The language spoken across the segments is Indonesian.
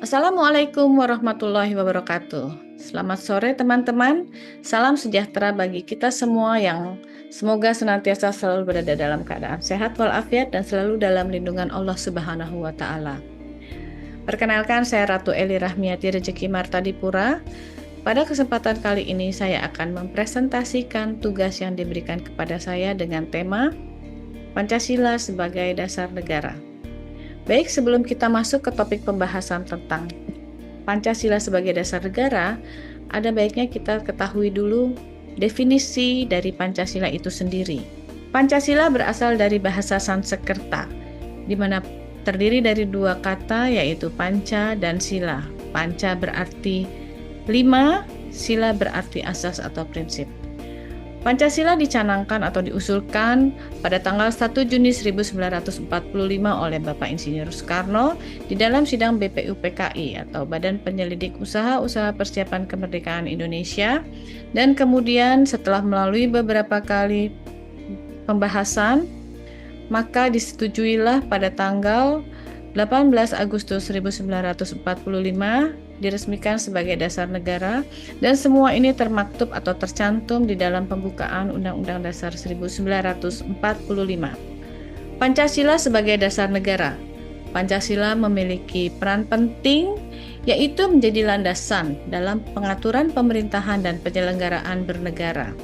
Assalamualaikum warahmatullahi wabarakatuh. Selamat sore teman-teman. Salam sejahtera bagi kita semua yang semoga senantiasa selalu berada dalam keadaan sehat walafiat dan selalu dalam lindungan Allah Subhanahu wa taala. Perkenalkan, saya Ratu Eli Rahmiati Rejeki Martadipura. Pada kesempatan kali ini saya akan mempresentasikan tugas yang diberikan kepada saya dengan tema Pancasila sebagai dasar negara. Baik, sebelum kita masuk ke topik pembahasan tentang Pancasila sebagai dasar negara, ada baiknya kita ketahui dulu definisi dari Pancasila itu sendiri. Pancasila berasal dari bahasa Sanskerta, di mana terdiri dari dua kata yaitu panca dan sila. Panca berarti 5, sila berarti asas atau prinsip. Pancasila dicanangkan atau diusulkan pada tanggal 1 Juni 1945 oleh Bapak Insinyur Soekarno di dalam sidang BPUPKI atau Badan Penyelidik Usaha-Usaha Persiapan Kemerdekaan Indonesia, dan kemudian setelah melalui beberapa kali pembahasan maka disetujuilah pada tanggal 18 Agustus 1945 diresmikan sebagai dasar negara, dan semua ini termaktub atau tercantum di dalam pembukaan Undang-Undang Dasar 1945. Pancasila sebagai dasar negara. Pancasila memiliki peran penting yaitu menjadi landasan dalam pengaturan pemerintahan dan penyelenggaraan bernegara.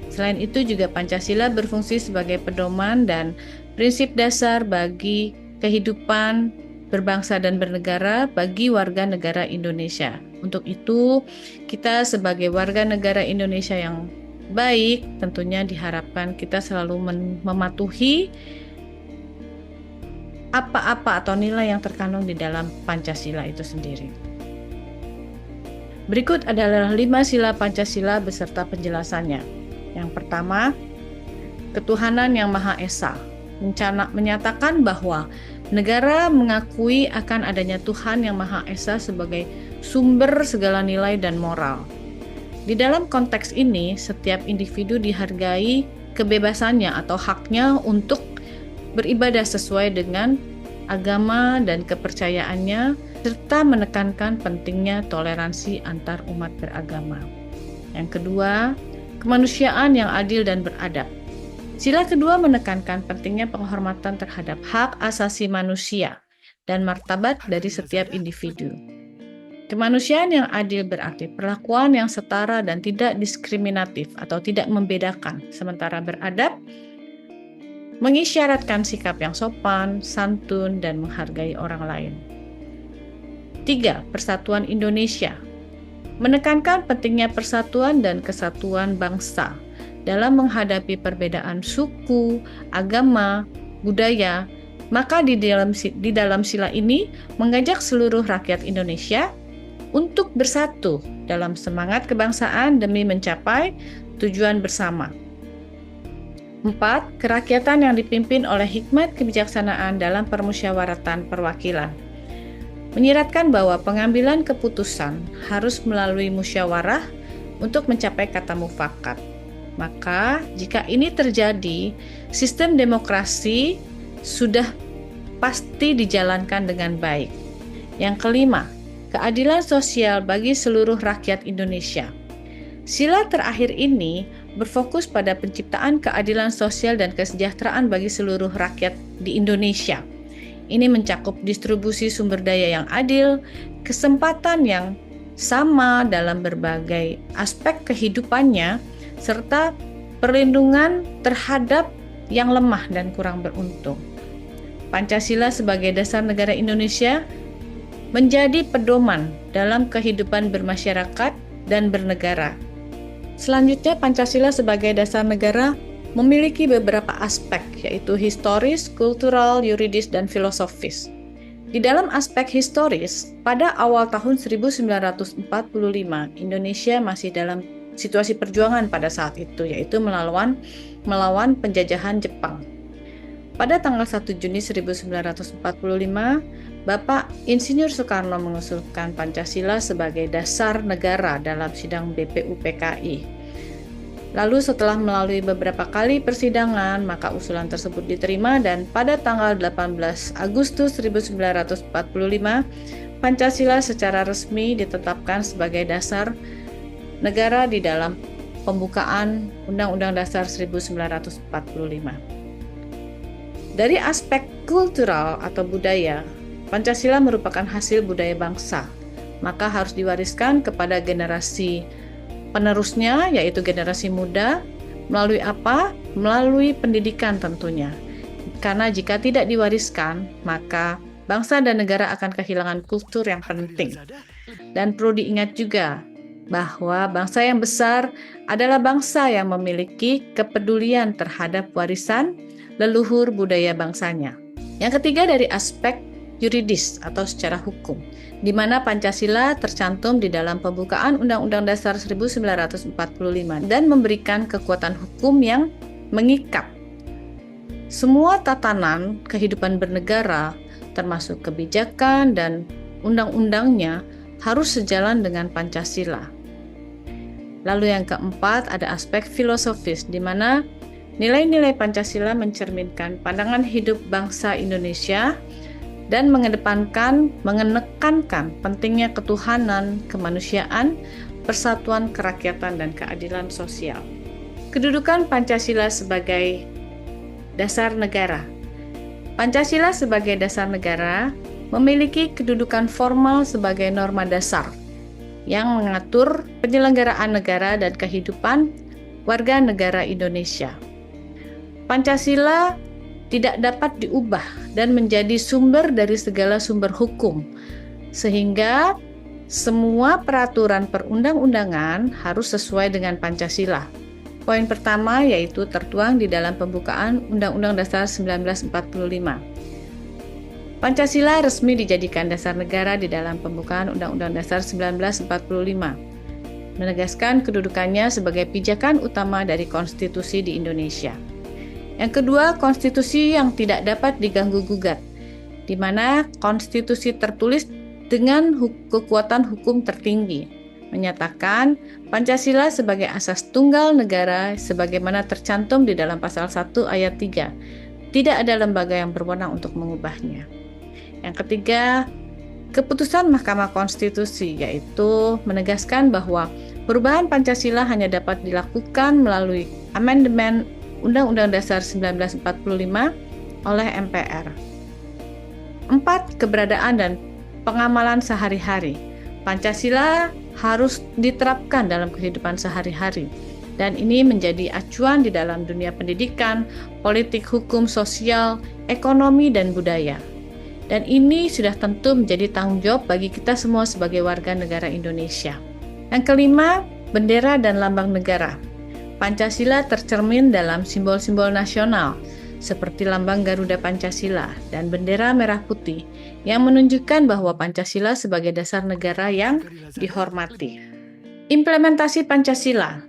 Selain itu juga Pancasila berfungsi sebagai pedoman dan prinsip dasar bagi kehidupan berbangsa dan bernegara bagi warga negara Indonesia. Untuk itu, kita sebagai warga negara Indonesia yang baik, tentunya diharapkan kita selalu mematuhi apa-apa atau nilai yang terkandung di dalam Pancasila itu sendiri. Berikut adalah 5 sila Pancasila beserta penjelasannya. Yang pertama, ketuhanan yang Maha Esa. Menyatakan bahwa negara mengakui akan adanya Tuhan yang Maha Esa sebagai sumber segala nilai dan moral. Di dalam konteks ini, setiap individu dihargai kebebasannya atau haknya untuk beribadah sesuai dengan agama dan kepercayaannya, serta menekankan pentingnya toleransi antar umat beragama. Yang kedua, kemanusiaan yang adil dan beradab. Sila kedua menekankan pentingnya penghormatan terhadap hak asasi manusia dan martabat dari setiap individu. Kemanusiaan yang adil berarti perlakuan yang setara dan tidak diskriminatif atau tidak membedakan, sementara beradab mengisyaratkan sikap yang sopan, santun, dan menghargai orang lain. 3. Persatuan Indonesia menekankan pentingnya persatuan dan kesatuan bangsa dalam menghadapi perbedaan suku, agama, budaya. Maka di dalam sila ini mengajak seluruh rakyat Indonesia untuk bersatu dalam semangat kebangsaan demi mencapai tujuan bersama. 4. Kerakyatan yang dipimpin oleh hikmat kebijaksanaan dalam permusyawaratan perwakilan. Menyiratkan bahwa pengambilan keputusan harus melalui musyawarah untuk mencapai kata mufakat. Maka, jika ini terjadi, sistem demokrasi sudah pasti dijalankan dengan baik. Yang kelima, keadilan sosial bagi seluruh rakyat Indonesia. Sila terakhir ini berfokus pada penciptaan keadilan sosial dan kesejahteraan bagi seluruh rakyat di Indonesia. Ini mencakup distribusi sumber daya yang adil, kesempatan yang sama dalam berbagai aspek kehidupannya, serta perlindungan terhadap yang lemah dan kurang beruntung. Pancasila sebagai dasar negara Indonesia menjadi pedoman dalam kehidupan bermasyarakat dan bernegara. Selanjutnya, Pancasila sebagai dasar negara memiliki beberapa aspek, yaitu historis, kultural, yuridis, dan filosofis. Di dalam aspek historis, pada awal tahun 1945, Indonesia masih dalam situasi perjuangan pada saat itu, yaitu melawan penjajahan Jepang. Pada tanggal 1 Juni 1945, Bapak Insinyur Soekarno mengusulkan Pancasila sebagai dasar negara dalam sidang BPUPKI. Lalu setelah melalui beberapa kali persidangan, maka usulan tersebut diterima dan pada tanggal 18 Agustus 1945, Pancasila secara resmi ditetapkan sebagai dasar negara di dalam pembukaan Undang-Undang Dasar 1945. Dari aspek kultural atau budaya, Pancasila merupakan hasil budaya bangsa, maka harus diwariskan kepada generasi penerusnya, yaitu generasi muda. Melalui apa? Melalui pendidikan tentunya. Karena jika tidak diwariskan, maka bangsa dan negara akan kehilangan kultur yang penting. Dan perlu diingat juga bahwa bangsa yang besar adalah bangsa yang memiliki kepedulian terhadap warisan leluhur budaya bangsanya. Yang ketiga dari aspek yuridis atau secara hukum, di mana Pancasila tercantum di dalam pembukaan Undang-Undang Dasar 1945 dan memberikan kekuatan hukum yang mengikat semua tatanan kehidupan bernegara, termasuk kebijakan dan undang-undangnya harus sejalan dengan Pancasila. Lalu yang keempat ada aspek filosofis, di mana nilai-nilai Pancasila mencerminkan pandangan hidup bangsa Indonesia dan menekankan pentingnya ketuhanan, kemanusiaan, persatuan kerakyatan, dan keadilan sosial. Kedudukan Pancasila sebagai dasar negara. Pancasila sebagai dasar negara memiliki kedudukan formal sebagai norma dasar yang mengatur penyelenggaraan negara dan kehidupan warga negara Indonesia. Pancasila tidak dapat diubah dan menjadi sumber dari segala sumber hukum, sehingga semua peraturan perundang-undangan harus sesuai dengan Pancasila. Poin pertama yaitu tertuang di dalam pembukaan Undang-Undang Dasar 1945. Pancasila resmi dijadikan dasar negara di dalam pembukaan Undang-Undang Dasar 1945, menegaskan kedudukannya sebagai pijakan utama dari konstitusi di Indonesia. Yang kedua, konstitusi yang tidak dapat diganggu-gugat, di mana konstitusi tertulis dengan kekuatan hukum tertinggi, menyatakan Pancasila sebagai asas tunggal negara sebagaimana tercantum di dalam pasal 1 ayat 3. Tidak ada lembaga yang berwenang untuk mengubahnya. Yang ketiga, keputusan Mahkamah Konstitusi, yaitu menegaskan bahwa perubahan Pancasila hanya dapat dilakukan melalui amandemen Undang-Undang Dasar 1945 oleh MPR. 4. Keberadaan dan pengamalan sehari-hari. Pancasila harus diterapkan dalam kehidupan sehari-hari, dan ini menjadi acuan di dalam dunia pendidikan, politik, hukum, sosial, ekonomi, dan budaya. Dan ini sudah tentu menjadi tanggung jawab bagi kita semua sebagai warga negara Indonesia. Yang kelima, bendera dan lambang negara. Pancasila tercermin dalam simbol-simbol nasional seperti lambang Garuda Pancasila dan bendera merah putih yang menunjukkan bahwa Pancasila sebagai dasar negara yang dihormati. Implementasi Pancasila.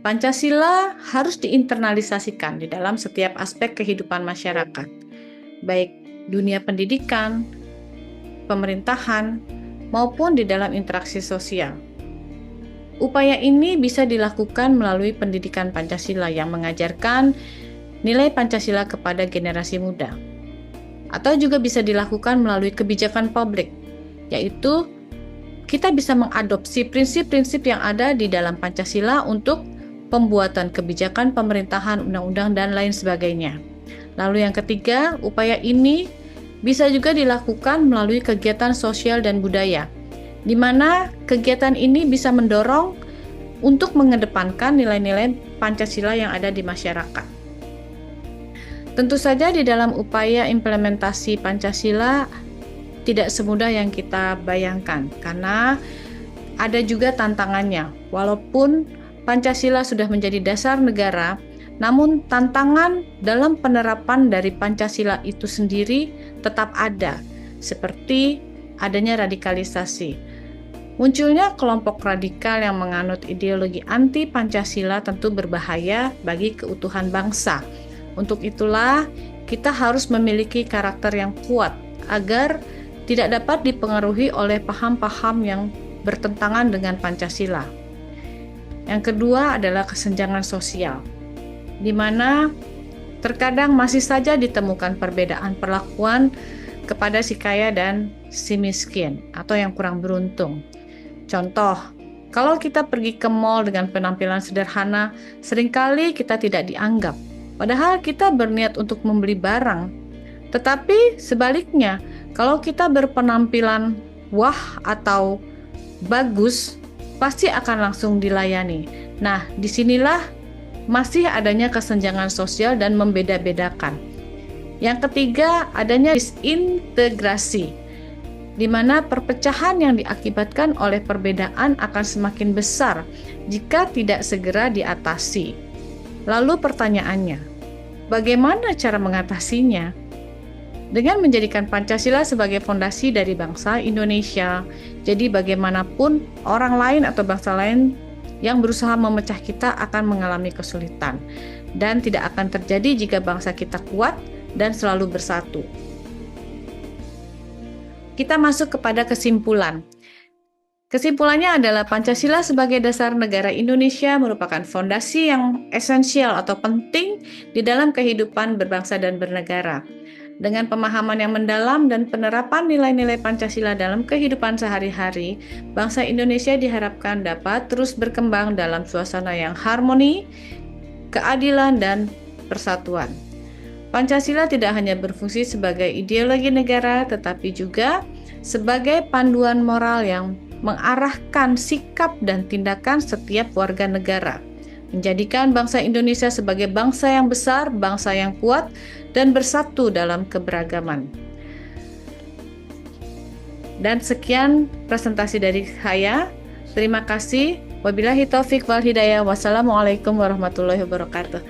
Pancasila harus diinternalisasikan di dalam setiap aspek kehidupan masyarakat, baik dunia pendidikan, pemerintahan, maupun di dalam interaksi sosial. Upaya ini bisa dilakukan melalui pendidikan Pancasila yang mengajarkan nilai Pancasila kepada generasi muda. Atau juga bisa dilakukan melalui kebijakan publik, yaitu kita bisa mengadopsi prinsip-prinsip yang ada di dalam Pancasila untuk pembuatan kebijakan pemerintahan, undang-undang, dan lain sebagainya. Lalu yang ketiga, upaya ini bisa juga dilakukan melalui kegiatan sosial dan budaya, di mana kegiatan ini bisa mendorong untuk mengedepankan nilai-nilai Pancasila yang ada di masyarakat. Tentu saja di dalam upaya implementasi Pancasila tidak semudah yang kita bayangkan, karena ada juga tantangannya. Walaupun Pancasila sudah menjadi dasar negara, namun tantangan dalam penerapan dari Pancasila itu sendiri tetap ada, seperti adanya radikalisasi. Munculnya kelompok radikal yang menganut ideologi anti-Pancasila tentu berbahaya bagi keutuhan bangsa. Untuk itulah, kita harus memiliki karakter yang kuat agar tidak dapat dipengaruhi oleh paham-paham yang bertentangan dengan Pancasila. Yang kedua adalah kesenjangan sosial, di mana terkadang masih saja ditemukan perbedaan perlakuan kepada si kaya dan si miskin atau yang kurang beruntung. Contoh, kalau kita pergi ke mall dengan penampilan sederhana, seringkali kita tidak dianggap. Padahal kita berniat untuk membeli barang. Tetapi sebaliknya, kalau kita berpenampilan wah atau bagus, pasti akan langsung dilayani. Nah, disinilah masih adanya kesenjangan sosial dan membeda-bedakan. Yang ketiga, adanya disintegrasi, di mana perpecahan yang diakibatkan oleh perbedaan akan semakin besar jika tidak segera diatasi. Lalu pertanyaannya, bagaimana cara mengatasinya? Dengan menjadikan Pancasila sebagai fondasi dari bangsa Indonesia, jadi bagaimanapun orang lain atau bangsa lain yang berusaha memecah kita akan mengalami kesulitan, dan tidak akan terjadi jika bangsa kita kuat dan selalu bersatu. Kita masuk kepada kesimpulan. Kesimpulannya adalah Pancasila sebagai dasar negara Indonesia merupakan fondasi yang esensial atau penting di dalam kehidupan berbangsa dan bernegara. Dengan pemahaman yang mendalam dan penerapan nilai-nilai Pancasila dalam kehidupan sehari-hari, bangsa Indonesia diharapkan dapat terus berkembang dalam suasana yang harmoni, keadilan, dan persatuan. Pancasila tidak hanya berfungsi sebagai ideologi negara, tetapi juga sebagai panduan moral yang mengarahkan sikap dan tindakan setiap warga negara, menjadikan bangsa Indonesia sebagai bangsa yang besar, bangsa yang kuat, dan bersatu dalam keberagaman. Dan sekian presentasi dari saya. Terima kasih. Wabillahi taufik wal hidayah. Wassalamualaikum warahmatullahi wabarakatuh.